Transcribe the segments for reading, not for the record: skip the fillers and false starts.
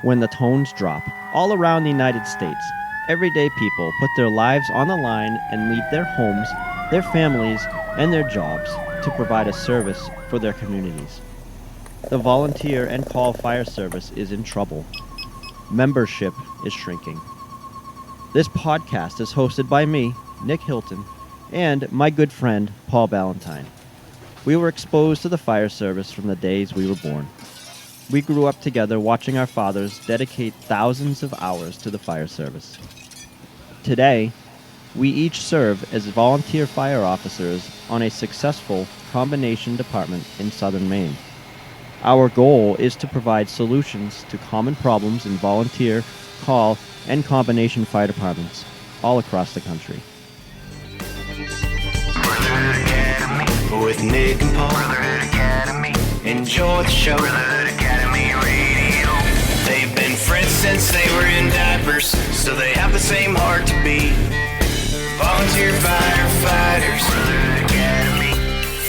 when the tones drop. All around the United States, everyday people put their lives on the line and leave their homes, their families, and their jobs to provide a service for their communities. The volunteer and call fire service is in trouble. Membership is shrinking. This podcast is hosted by me, Nick Hilton, and my good friend, Paul Ballantyne. We were exposed to the fire service from the days we were born. We grew up together watching our fathers dedicate thousands of hours to the fire service. Today, we each serve as volunteer fire officers on a successful combination department in southern Maine. Our goal is to provide solutions to common problems in volunteer, call, and combination fire departments all across the country. Brotherhood Academy with Nick and Paul. Brotherhood Academy. Enjoy the show. Brotherhood Academy Radio. They've been friends since they were in diapers, so they have the same heart to be volunteer firefighters. Brotherhood Academy.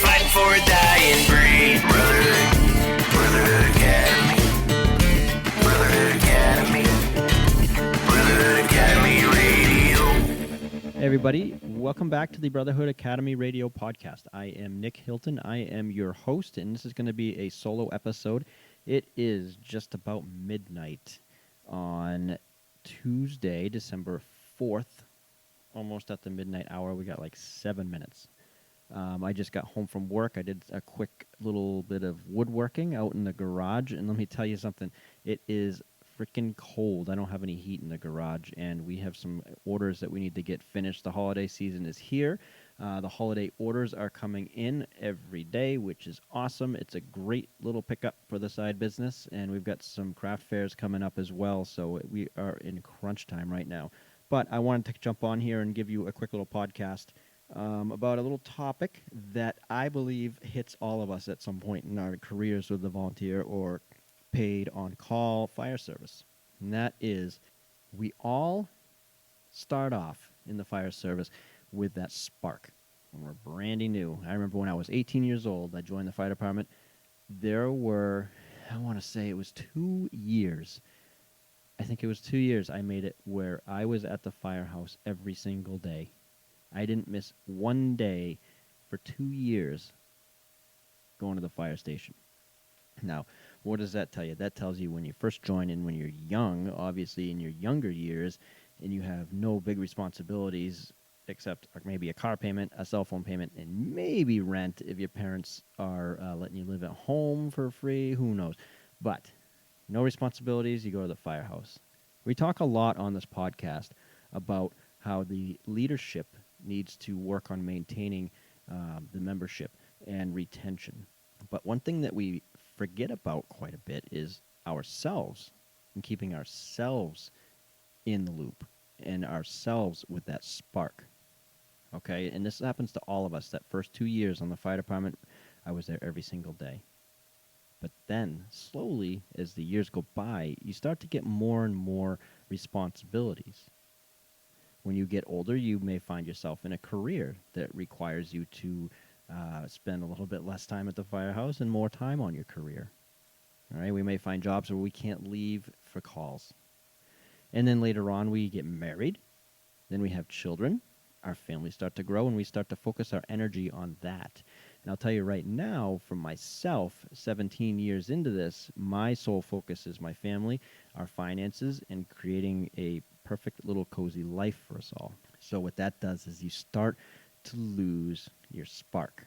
Fighting for a dying breed. Brotherhood Academy. Brotherhood Academy. Brotherhood Academy Radio. Hey everybody, welcome back to the Brotherhood Academy Radio podcast. I am Nick Hilton. I am your host, and this is going to be a solo episode. It is just about midnight on Tuesday, December 4th, almost at the midnight hour. We got like 7 minutes. I just got home from work. I did a quick little bit of woodworking out in the garage, and let me tell you something. It is freaking cold. I don't have any heat in the garage, and we have some orders that we need to get finished. The holiday season is here. The holiday orders are coming in every day, which is awesome. It's a great little pickup for the side business, and we've got some craft fairs coming up as well, so we are in crunch time right now. But I wanted to jump on here and give you a quick little podcast about a little topic that I believe hits all of us at some point in our careers with the volunteer or paid on-call fire service. And that is, we all start off in the fire service with that spark when we're brandy new. I remember when I was 18 years old, I joined the fire department. There were, I want to say it was 2 years. I think it was 2 years I made it where I was at the firehouse every single day. I didn't miss one day for 2 years going to the fire station. Now, what does that tell you? That tells you when you first join and when you're young, obviously in your younger years, and you have no big responsibilities except maybe a car payment, a cell phone payment, and maybe rent if your parents are letting you live at home for free. Who knows? But no responsibilities, you go to the firehouse. We talk a lot on this podcast about how the leadership needs to work on maintaining the membership and retention. But one thing that we forget about quite a bit is ourselves and keeping ourselves in the loop and ourselves with that spark. Okay, and this happens to all of us. That first 2 years on the fire department, I was there every single day. But then, slowly, as the years go by, you start to get more and more responsibilities. When you get older, you may find yourself in a career that requires you to spend a little bit less time at the firehouse and more time on your career. All right, we may find jobs where we can't leave for calls. And then later on, we get married. Then we have children. Our families start to grow, and we start to focus our energy on that. And I'll tell you right now, for myself, 17 years into this, my sole focus is my family, our finances, and creating a perfect little cozy life for us all. So what that does is you start to lose your spark.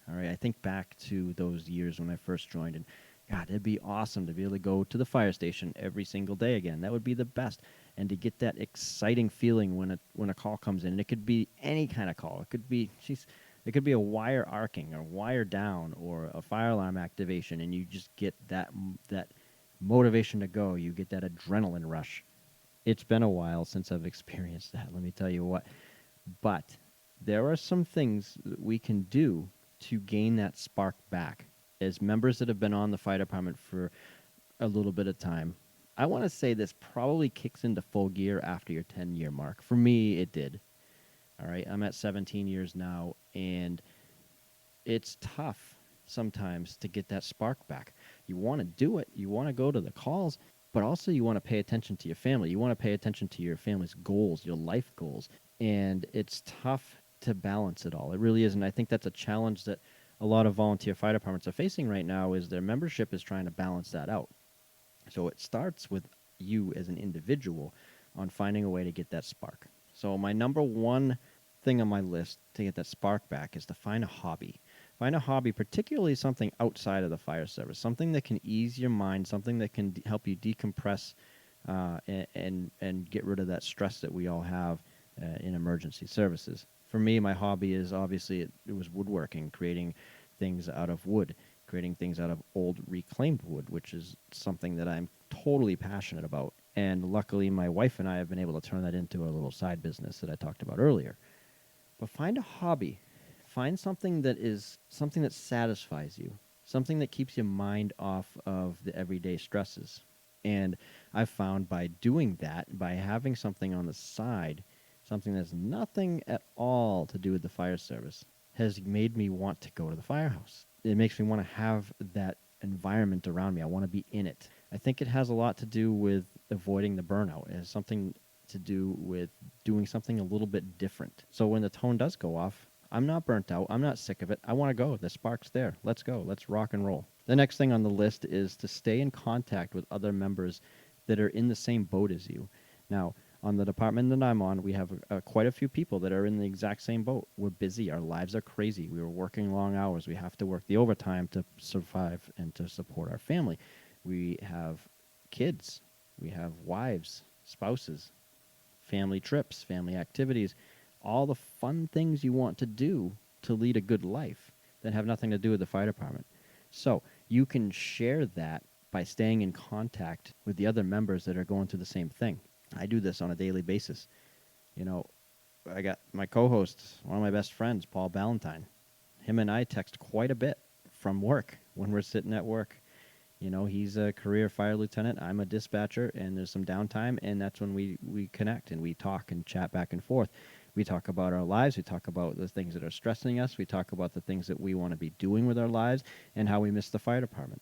All right, I think back to those years when I first joined, and God, it'd be awesome to be able to go to the fire station every single day again. That would be the best. And to get that exciting feeling when a call comes in. And it could be any kind of call. It could be, it could be a wire arcing or wire down or a fire alarm activation, and you just get that motivation to go. You get that adrenaline rush. It's been a while since I've experienced that, let me tell you what. But there are some things that we can do to gain that spark back. As members that have been on the fire department for a little bit of time, I want to say this probably kicks into full gear after your 10-year mark. For me, it did. All right, I'm at 17 years now, and it's tough sometimes to get that spark back. You want to do it. You want to go to the calls, but also you want to pay attention to your family. You want to pay attention to your family's goals, your life goals. And it's tough to balance it all. It really is. And I think that's a challenge that a lot of volunteer fire departments are facing right now is their membership is trying to balance that out. So it starts with you as an individual on finding a way to get that spark. So my number one thing on my list to get that spark back is to find a hobby. Find a hobby, particularly something outside of the fire service, something that can ease your mind, something that can help you decompress and get rid of that stress that we all have in emergency services. For me, my hobby is obviously it was woodworking, creating things out of wood, creating things out of old reclaimed wood, which is something that I'm totally passionate about. And luckily, my wife and I have been able to turn that into a little side business that I talked about earlier. But find a hobby. Find something that satisfies you, something that keeps your mind off of the everyday stresses. And I've found by doing that, by having something on the side, something that's nothing at all to do with the fire service, has made me want to go to the firehouse. It makes me want to have that environment around me. I want to be in it. I think it has a lot to do with avoiding the burnout. It has something to do with doing something a little bit different. So when the tone does go off, I'm not burnt out. I'm not sick of it. I want to go. The spark's there. Let's go. Let's rock and roll. The next thing on the list is to stay in contact with other members that are in the same boat as you. Now, on the department that I'm on, we have quite a few people that are in the exact same boat. We're busy. Our lives are crazy. We are working long hours. We have to work the overtime to survive and to support our family. We have kids. We have wives, spouses, family trips, family activities, all the fun things you want to do to lead a good life that have nothing to do with the fire department. So you can share that by staying in contact with the other members that are going through the same thing. I do this on a daily basis. You know, I got my co-host, one of my best friends, Paul Ballantyne. Him and I text quite a bit from work when we're sitting at work. You know, he's a career fire lieutenant. I'm a dispatcher, and there's some downtime, and that's when we connect and we talk and chat back and forth. We talk about our lives. We talk about the things that are stressing us. We talk about the things that we want to be doing with our lives and how we miss the fire department.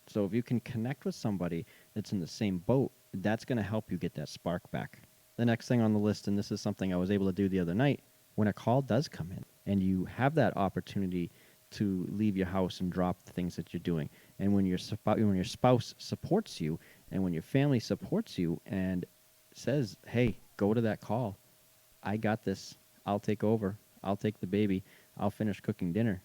So if you can connect with somebody that's in the same boat, that's going to help you get that spark back. The next thing on the list, and this is something I was able to do the other night, when a call does come in and you have that opportunity to leave your house and drop the things that you're doing, and when your spouse supports you and when your family supports you and says, hey, go to that call. I got this. I'll take over. I'll take the baby. I'll finish cooking dinner.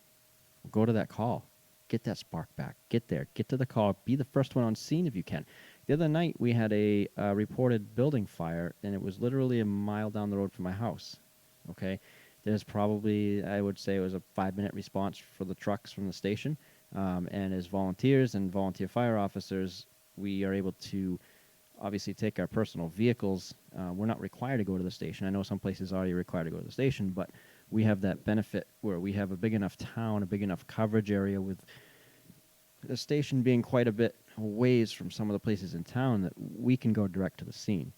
Go to that call. Get that spark back. Get there. Get to the call. Be the first one on scene if you can. The other night, we had a reported building fire, and it was literally a mile down the road from my house. Okay? There's probably, I would say, it was a 5-minute response for the trucks from the station. And as volunteers and volunteer fire officers, we are able to obviously take our personal vehicles. We're not required to go to the station. I know some places are required to go to the station, but we have that benefit where we have a big enough town, a big enough coverage area with the station being quite a bit ways from some of the places in town that we can go direct to the scene.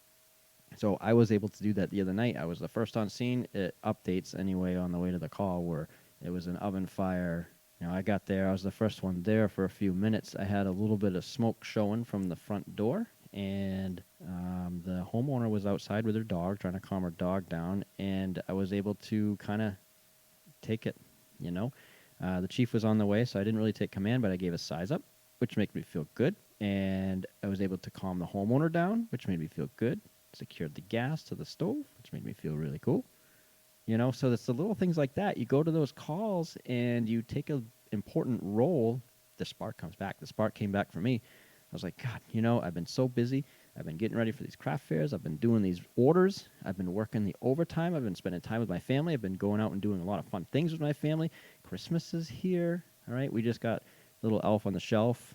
So I was able to do that the other night. I was the first on scene. It updates anyway on the way to the call where it was an oven fire. You know, I got there. I was the first one there for a few minutes. I had a little bit of smoke showing from the front door, and the homeowner was outside with her dog, trying to calm her dog down, and I was able to kind of take it, you know. The chief was on the way, so I didn't really take command, but I gave a size up, which made me feel good, and I was able to calm the homeowner down, which made me feel good, secured the gas to the stove, which made me feel really cool. You know, so it's the little things like that. You go to those calls and you take an important role. The spark comes back. The spark came back for me. I was like, God, you know, I've been so busy. I've been getting ready for these craft fairs. I've been doing these orders. I've been working the overtime. I've been spending time with my family. I've been going out and doing a lot of fun things with my family. Christmas is here. All right. We just got little Elf on the Shelf.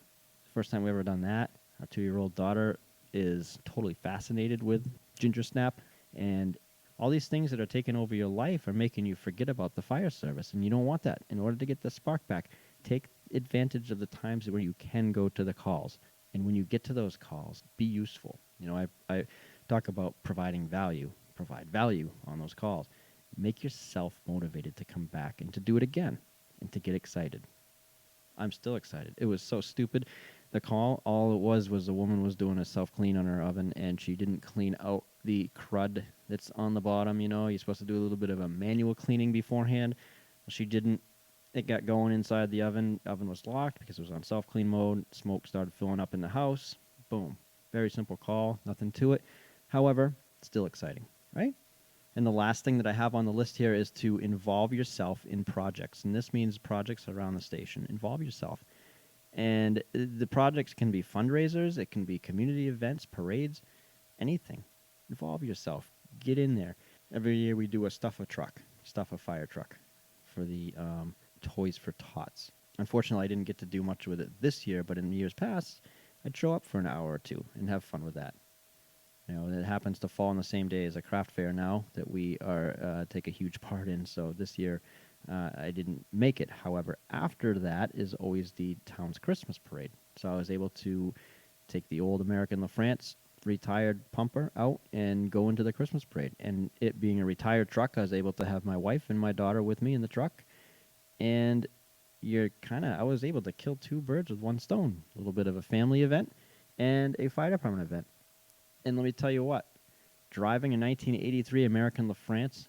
First time we ever done that. Our 2-year-old daughter is totally fascinated with Ginger Snap. And all these things that are taking over your life are making you forget about the fire service, and you don't want that. In order to get the spark back, take advantage of the times where you can go to the calls. And when you get to those calls, be useful. You know, I talk about providing value. Provide value on those calls. Make yourself motivated to come back and to do it again and to get excited. I'm still excited. It was so stupid. The call, all it was the woman was doing a self-clean on her oven, and she didn't clean out the crud that's on the bottom. You're supposed to do a little bit of a manual cleaning beforehand. She didn't. It got going inside the oven. Oven was locked because it was on self-clean mode. Smoke started filling up in the house. Boom. Very simple call. Nothing to it. However, still exciting, right? And the last thing that I have on the list here is to involve yourself in projects. And this means projects around the station. Involve yourself. And the projects can be fundraisers. It can be community events, parades, anything. Involve yourself. Get in there. Every year we do a stuff a fire truck for the Toys for Tots. Unfortunately, I didn't get to do much with it this year, but in years past, I'd show up for an hour or two and have fun with that. It happens to fall on the same day as a craft fair now that we are take a huge part in. So this year, I didn't make it. However, after that is always the town's Christmas parade. So I was able to take the old American LaFrance retired pumper out and go into the Christmas parade. And it being a retired truck, I was able to have my wife and my daughter with me in the truck. And I was able to kill two birds with one stone. A little bit of a family event and a fire department event. And let me tell you what, driving a 1983 American LaFrance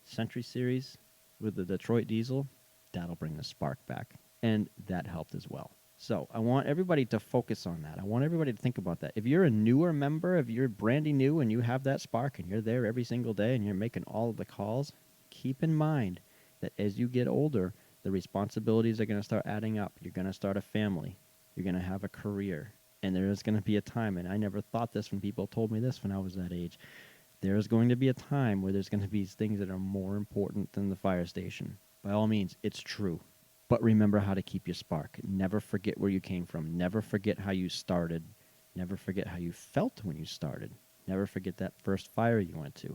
Century Series with the Detroit diesel, that'll bring the spark back. And that helped as well. So I want everybody to focus on that. I want everybody to think about that. If you're a newer member, if you're brandy new and you have that spark and you're there every single day and you're making all of the calls, keep in mind that as you get older, the responsibilities are going to start adding up. You're going to start a family. You're going to have a career. And there is going to be a time, and I never thought this when people told me this when I was that age, there is going to be a time where there's going to be things that are more important than the fire station. By all means, it's true. But remember how to keep your spark. Never forget where you came from. Never forget how you started. Never forget how you felt when you started. Never forget that first fire you went to.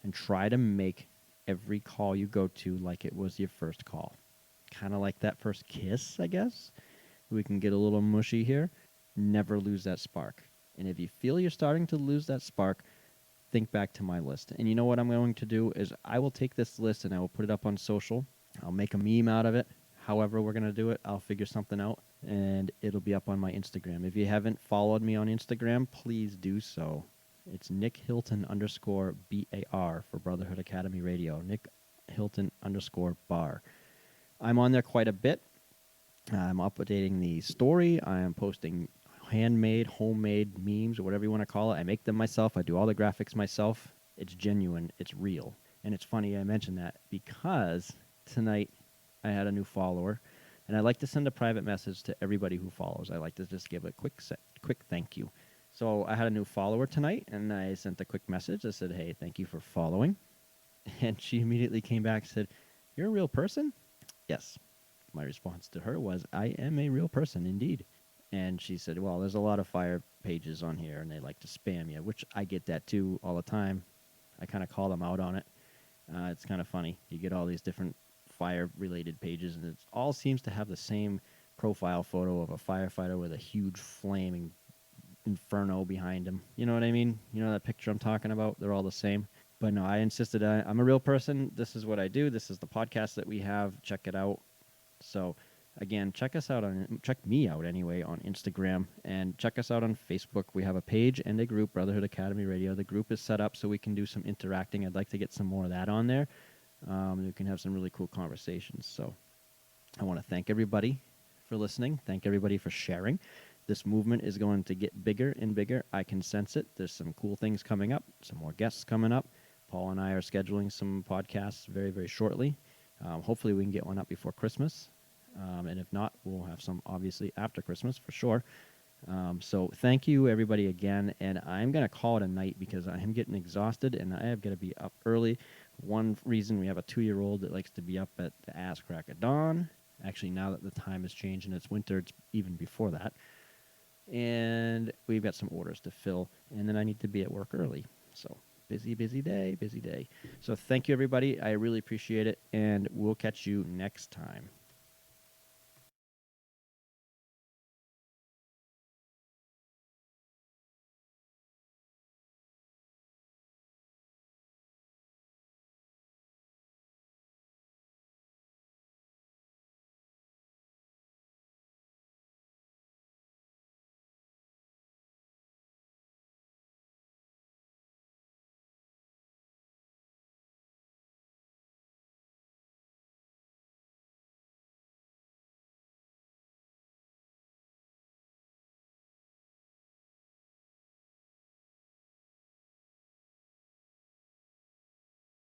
And try to make every call you go to like it was your first call. Kind of like that first kiss, I guess. We can get a little mushy here. Never lose that spark. And if you feel you're starting to lose that spark, think back to my list. And you know what I'm going to do is I will take this list and I will put it up on social. I'll make a meme out of it. However we're going to do it, I'll figure something out, and it'll be up on my Instagram. If you haven't followed me on Instagram, please do so. It's Nick Hilton _BAR for Brotherhood Academy Radio. Nick Hilton _bar. I'm on there quite a bit. I'm updating the story. I am posting handmade, homemade memes, or whatever you want to call it. I make them myself. I do all the graphics myself. It's genuine. It's real. And it's funny I mentioned that because tonight I had a new follower, and I like to send a private message to everybody who follows. I like to just give a quick thank you. So I had a new follower tonight, and I sent a quick message. I said, hey, thank you for following. And she immediately came back and said, you're a real person? Yes. My response to her was, I am a real person, indeed. And she said, well, there's a lot of fire pages on here, and they like to spam you, which I get that, too, all the time. I kind of call them out on it. It's kind of funny. You get all these different fire-related pages, and it all seems to have the same profile photo of a firefighter with a huge flaming inferno behind him. You know what I mean? You know that picture I'm talking about? They're all the same. But no, I insisted I'm a real person. This is what I do. This is the podcast that we have. Check it out. So, again, check me out anyway on Instagram, and check us out on Facebook. We have a page and a group, Brotherhood Academy Radio. The group is set up so we can do some interacting. I'd like to get some more of that on there. We can have some really cool conversations. So I want to thank everybody for listening. Thank everybody for sharing. This movement is going to get bigger and bigger. I can sense it. There's some cool things coming up, some more guests coming up. Paul and I are scheduling some podcasts very, very shortly. Hopefully we can get one up before Christmas. And if not, we'll have some obviously after Christmas for sure. So thank you everybody again. And I'm going to call it a night because I am getting exhausted and I have got to be up early. One reason, we have a 2-year-old that likes to be up at the ass crack of dawn. Actually, now that the time has changed and it's winter, it's even before that. And we've got some orders to fill. And then I need to be at work early. So busy day. So thank you, everybody. I really appreciate it. And we'll catch you next time.